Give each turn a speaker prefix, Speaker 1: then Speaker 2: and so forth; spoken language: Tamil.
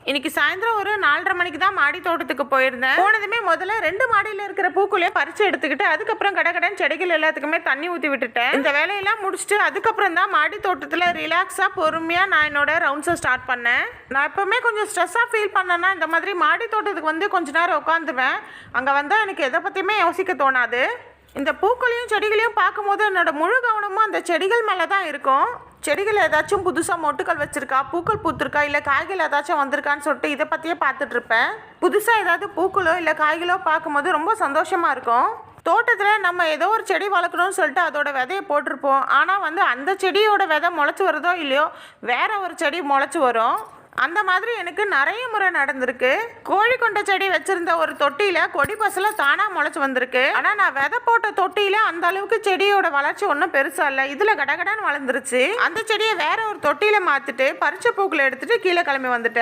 Speaker 1: இன்னைக்கு சாயந்தரம் ஒரு 4:30 மணிக்கு தான் மாடி தோட்டத்துக்கு போயிருந்தேன். போனதுமே முதல்ல 2 மாடியில் இருக்கிற பூக்குள்ளே பறிச்சு எடுத்துக்கிட்டு அதுக்கப்புறம் கடகடன் செடிகள் எல்லாத்துக்குமே தண்ணி ஊற்றி விட்டுட்டேன். இந்த வேலையெல்லாம் முடிச்சுட்டு அதுக்கப்புறம் தான் மாடி தோட்டத்தில் ரிலாக்ஸாக பொறுமையாக நான் என்னோட ரவுண்ட்ஸை ஸ்டார்ட் பண்ணேன். நான் எப்பவுமே கொஞ்சம் ஸ்ட்ரெஸ்ஸாக ஃபீல் பண்ணேன்னா இந்த மாதிரி மாடி தோட்டத்துக்கு வந்து கொஞ்ச நேரம் உட்காந்துவேன். அங்கே வந்தால் எனக்கு எதை பற்றியுமே யோசிக்க தோணாது. இந்த பூக்களையும் செடிகளையும் பார்க்கும்போது என்னோட முழு கவனமும் அந்த செடிகள் மேலே தான் இருக்கும். செடிகள் ஏதாச்சும் புதுசாக மொட்டுக்கள் வச்சுருக்கா, பூக்கள் பூத்துருக்கா, இல்லை காய்கள் ஏதாச்சும் வந்திருக்கான்னு சொல்லிட்டு இதை பற்றியே பார்த்துட்ருப்பேன். புதுசாக ஏதாவது பூக்களோ இல்லை காய்களோ பார்க்கும்போது ரொம்ப சந்தோஷமாக இருக்கும். தோட்டத்தில் நம்ம ஏதோ ஒரு செடி வளர்க்கணும்னு சொல்லிட்டு அதோட விதையை போட்டிருப்போம். ஆனால் வந்து அந்த செடியோட விதை முளைச்சி வருதோ இல்லையோ வேற ஒரு செடி முளைச்சி வரும். அந்த மாதிரி எனக்கு நிறைய முறை நடந்திருக்கு. கோழி கொண்ட செடி வச்சிருந்த ஒரு தொட்டியில கொடி பசல தானா முளைச்சு வந்திருக்கு. ஆனா நான் விதை போட்ட தொட்டியில அந்த அளவுக்கு செடியோட வளர்ச்சி ஒன்றும் பெருசா இல்லை. இதுல கடகடான்னு வளர்ந்துருச்சு. அந்த செடியை வேற ஒரு தொட்டியில மாத்திட்டு பறிச்ச பூக்களை எடுத்துட்டு கீழே கிளம்பி வந்துட்டேன்.